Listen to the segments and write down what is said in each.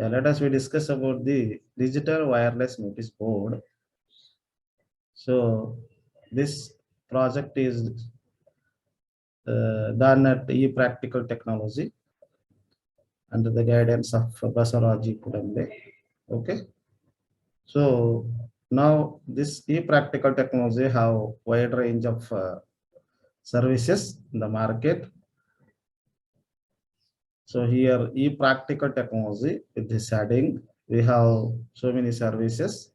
Let us we discuss about the digital wireless notice board. So this project is done at ePractical Technology under the guidance of Basaraji Kudambe. Okay. So now this ePractical Technology have wide range of services in the market. So here ePractical Technology with this heading, we have so many services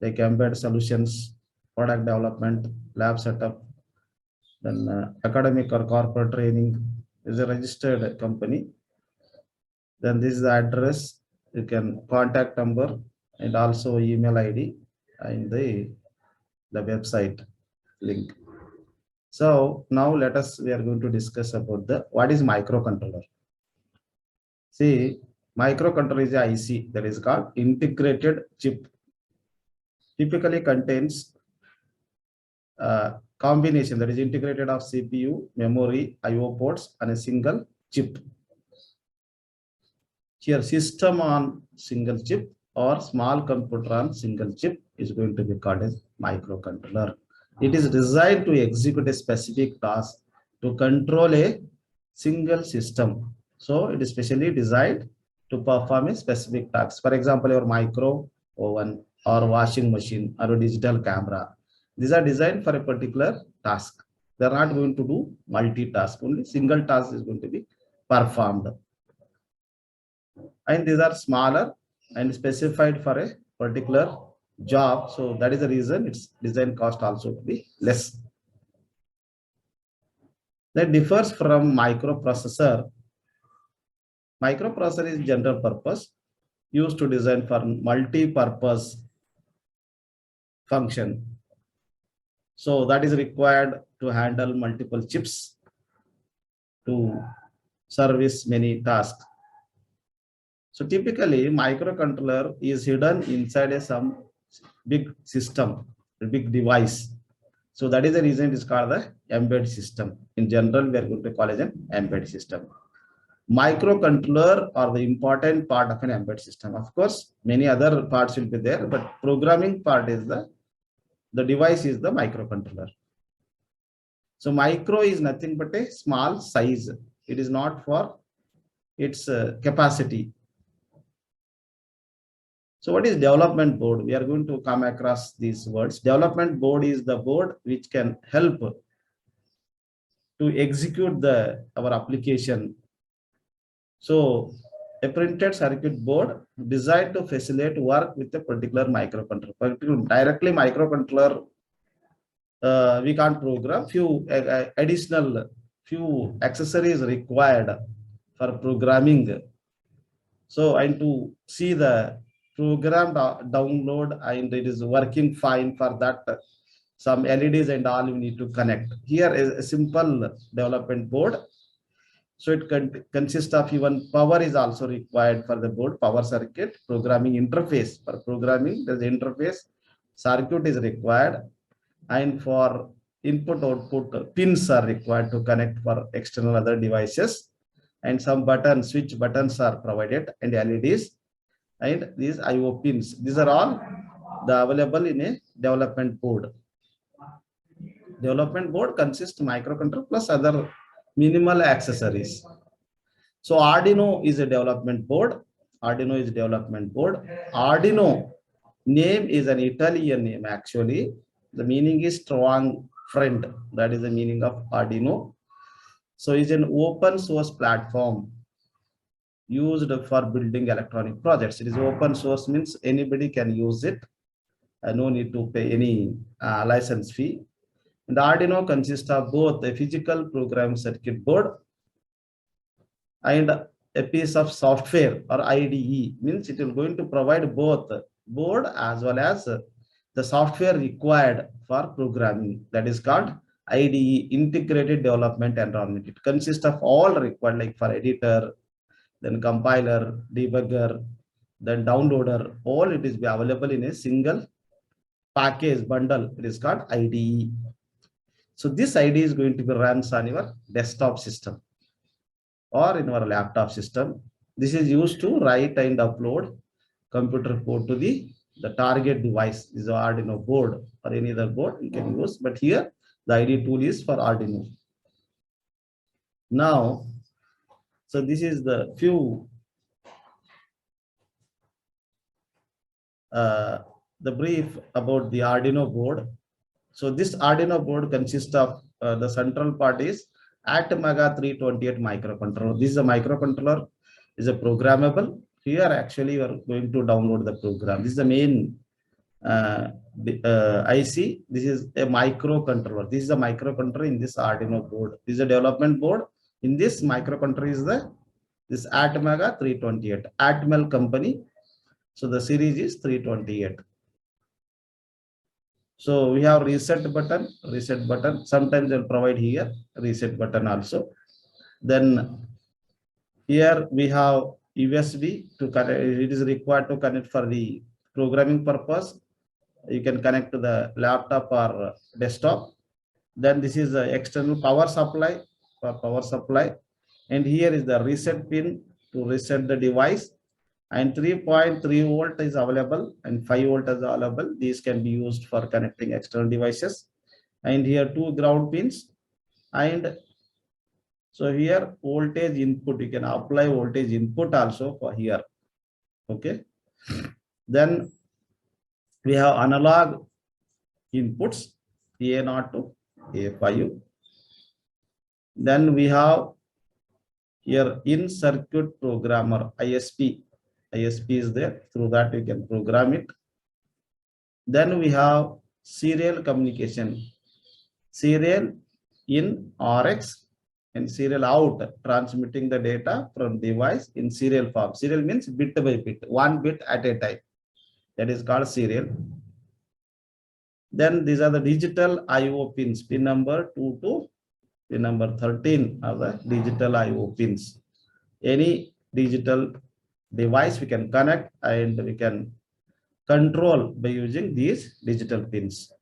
like embedded solutions, product development, lab setup, then academic or corporate training is a registered company. Then this is the address, you can contact number and also email ID and the website link. So now we are going to discuss about what is microcontroller. See, microcontroller is a IC that is called integrated chip. Typically contains combination that is integrated of CPU, memory, IO ports and a single chip. Here system on single chip or small computer on single chip is going to be called as microcontroller. It is designed to execute a specific task to control a single system. So it is specially designed to perform a specific task. For example, your micro oven or washing machine or a digital camera. These are designed for a particular task. They are not going to do multitask. Only single task is going to be performed. And these are smaller and specified for a particular job. So that is the reason its design cost also to be less. That differs from microprocessor. Microprocessor is general purpose used to design for multi-purpose function. So that is required to handle multiple chips to service many tasks. So typically microcontroller is hidden inside some big system, a big device. So that is the reason it is called the embedded system. In general, we are going to call it an embedded system. Microcontroller are the important part of an embedded system. Of course, many other parts will be there, but programming part is the device is the microcontroller. So micro is nothing but a small size. It is not for its capacity. So what is development board? We are going to come across these words. Development board is the board which can help to execute our application. So a printed circuit board designed to facilitate work with a particular microcontroller. Directly microcontroller, we can't program. Few additional accessories required for programming. So and to see the program download and it is working fine, for that some LEDs and all you need to connect. Here is a simple development board. So it consists of even power is also required for the board, power circuit, programming interface. For programming, the interface circuit is required, and for input output pins are required to connect for external other devices, and some switch buttons are provided, and LEDs and these IO pins. These are all available in a development board. Development board consists microcontroller plus other minimal accessories. So Arduino is a development board. Arduino is a development board. Arduino name is an Italian name actually. The meaning is strong friend. That is the meaning of Arduino. So it's an open source platform used for building electronic projects. It is open source, means anybody can use it. No need to pay any license fee. And the Arduino consists of both a physical program circuit board and a piece of software or IDE, means it is going to provide both board as well as the software required for programming. That is called IDE, integrated development environment. It consists of all required, like for editor, then compiler, debugger, then downloader. All it is available in a single package bundle. It is called IDE. So this IDE is going to be runs on your desktop system or in our laptop system. This is used to write and upload computer code to the target device. This is an Arduino board or any other board you can use, but here the ID tool is for Arduino. Now, so this is the few the brief about the Arduino board. So this Arduino board consists of the central part is Atmega 328 microcontroller. This is a microcontroller, is a programmable. Here actually you are going to download the program. This is the main IC. This is a microcontroller. This is a microcontroller in this Arduino board. This is a development board. In this microcontroller is this Atmega 328 Atmel company. So the series is 328. So we have reset button. Sometimes they'll provide here reset button also. Then here we have USB to connect. It is required to connect for the programming purpose. You can connect to the laptop or desktop. Then this is the external power supply for power supply. And here is the reset pin to reset the device. And 3.3 volt is available and 5 volt is available. These can be used for connecting external devices. And here 2 ground pins. And so here voltage input, you can apply voltage input also for here. Okay. Then we have analog inputs A0 to A5. Then we have here in circuit programmer ISP. ISP is there, through that you can program it. Then we have serial communication, serial in RX and serial out, transmitting the data from device in serial form. Serial means bit by bit, 1 bit at a time. That is called serial. Then these are the digital IO pins, pin number 2 to pin number 13 are the digital IO pins. Any digital device we can connect and we can control by using these digital pins.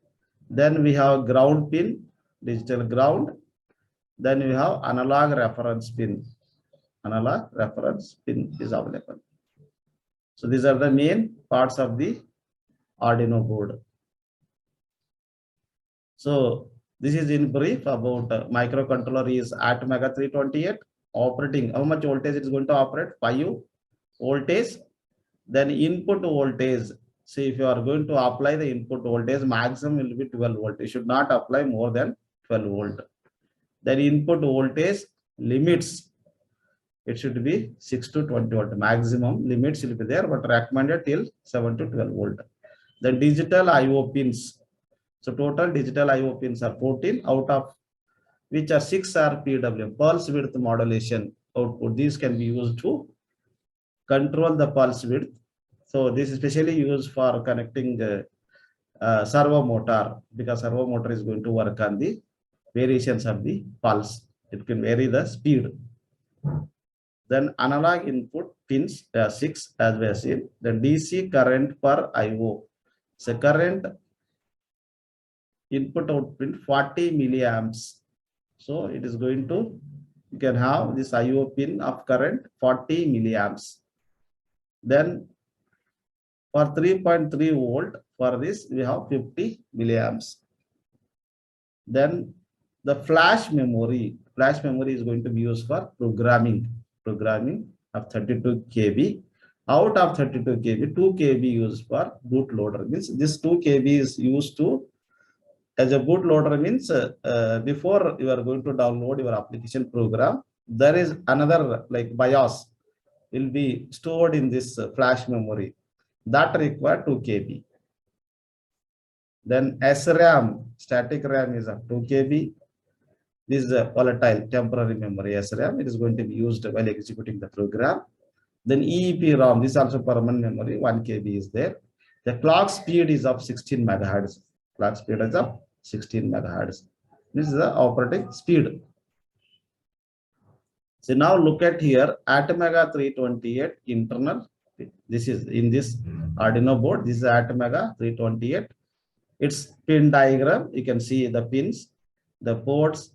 Then we have ground pin, digital ground. Then we have analog reference pin. Analog reference pin is available. So these are the main parts of the Arduino board. So this is in brief about microcontroller is Atmega 328 operating. How much voltage it is going to operate? 5 voltage. Then input voltage. See, if you are going to apply the input voltage, maximum will be 12 volt. You should not apply more than 12 volt. Then input voltage limits, it should be 6 to 20 volt. Maximum limits will be there, but recommended till 7 to 12 volt. Then digital IO pins. So total digital IO pins are 14, out of which are 6 are PWM, pulse width modulation output. These can be used to control the pulse width. So this is especially used for connecting the servo motor, because servo motor is going to work on the variations of the pulse. It can vary the speed. Then analog input pins 6 as we have seen. The DC current per IO. So current input output 40 milliamps. So it is going to, you can have this IO pin of current 40 milliamps. Then for 3.3 volt, for this we have 50 milliamps. Then the flash memory is going to be used for programming of 32 KB. Out of 32 KB, 2 KB used for bootloader. Means this 2 KB is used to as a bootloader. Means before you are going to download your application program, there is another like BIOS will be stored in this flash memory that require 2 KB. Then SRAM, static RAM is of 2 KB. This is a volatile temporary memory SRAM. It is going to be used while executing the program. Then EEPROM, this is also permanent memory, 1 KB is there. The clock speed is of 16 megahertz. Clock speed is of 16 megahertz. This is the operating speed. So now look at here, Atmega 328 internal. This is in this Arduino board. This is Atmega 328. Its pin diagram. You can see the pins, the ports.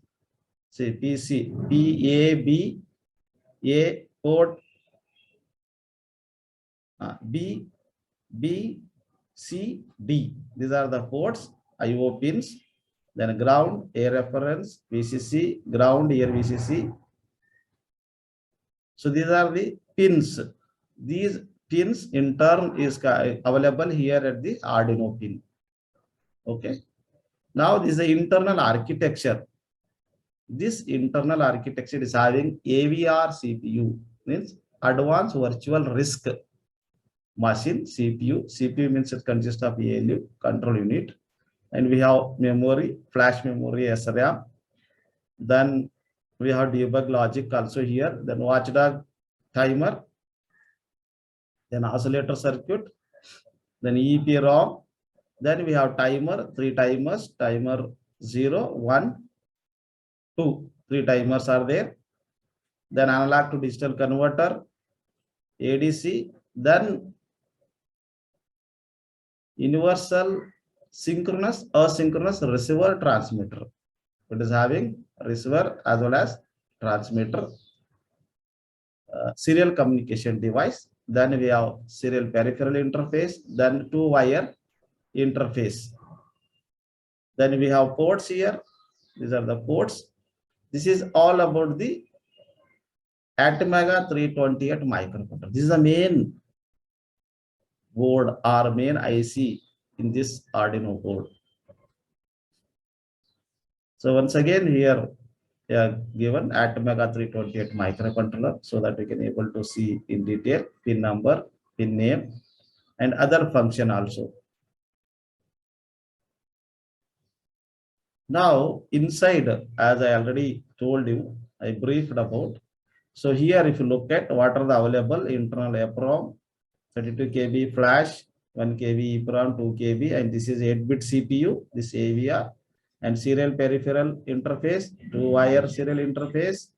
See PC, PAB, A port B, B, C, D. These are the ports, IO pins. Then ground, A reference, VCC, ground, here VCC. So these are the pins. These pins in turn is available here at the Arduino pin. Okay. Now this is the internal architecture. This internal architecture is having AVR CPU, means advanced virtual risk machine CPU. CPU means it consists of ALU, control unit, and we have memory, flash memory, SRAM. Then we have debug logic also here. Then watchdog timer, then oscillator circuit, then EEPROM. Then we have timer, 3 timers, timer 0, 1, 2, 3 timers are there. Then analog to digital converter, ADC, then universal synchronous asynchronous receiver transmitter. It is having receiver as well as transmitter, serial communication device. Then we have serial peripheral interface, then 2-wire interface. Then we have ports here. These are the ports. This is all about the Atmega 328 microcontroller. This is the main board or main IC in this Arduino board. So once again here given Atmega 328 microcontroller, so that we can able to see in detail pin number, pin name, and other function also. Now inside, as I already told you, I briefed about. So here if you look at what are the available internal EPROM, 32 KB flash, 1 KB EPROM, 2 KB, and this is 8-bit CPU, this AVR, and serial peripheral interface, 2-wire serial interface.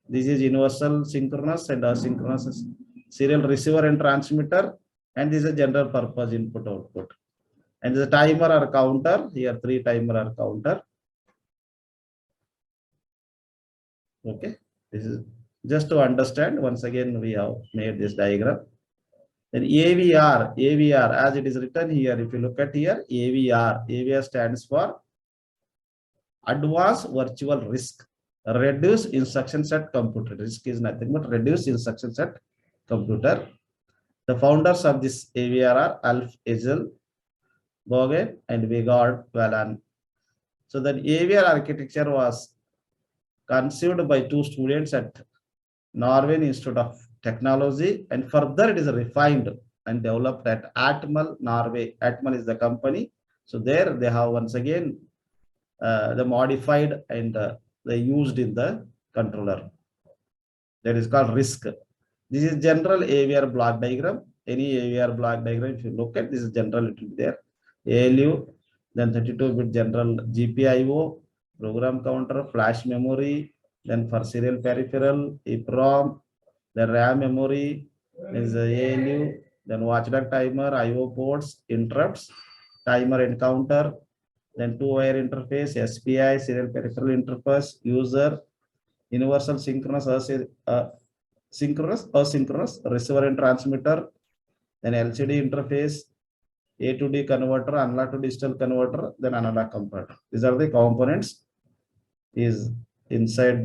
This is universal synchronous and asynchronous serial receiver and transmitter, and this is a general purpose input output. And the timer or counter, here 3 timer or counter. Okay, this is just to understand. Once again, we have made this diagram. Then AVR, as it is written here, if you look at here, AVR stands for Advanced Virtual Risk, Reduced Instruction Set Computer. Risk is nothing but reduced instruction set computer. The founders of this AVR are Alf Egel, Bogen, and Vigard Valan. So the AVR architecture was conceived by 2 students at Norway Institute of Technology, and further it is refined and developed at Atmel, Norway. Atmel is the company. So there they have once again the modified and they used in the controller. That is called RISC. This is general AVR block diagram. Any AVR block diagram, if you look at this is general, it will be there. ALU, then 32-bit general GPIO, program counter, flash memory, then for serial peripheral, EPROM, the RAM memory, is ALU, then watchdog timer, IO ports, interrupts, timer and counter, then 2-wire interface, SPI, serial peripheral interface, user, universal synchronous, asynchronous, receiver and transmitter, then LCD interface, A to D converter, analog to digital converter, then analog converter. These are the components is inside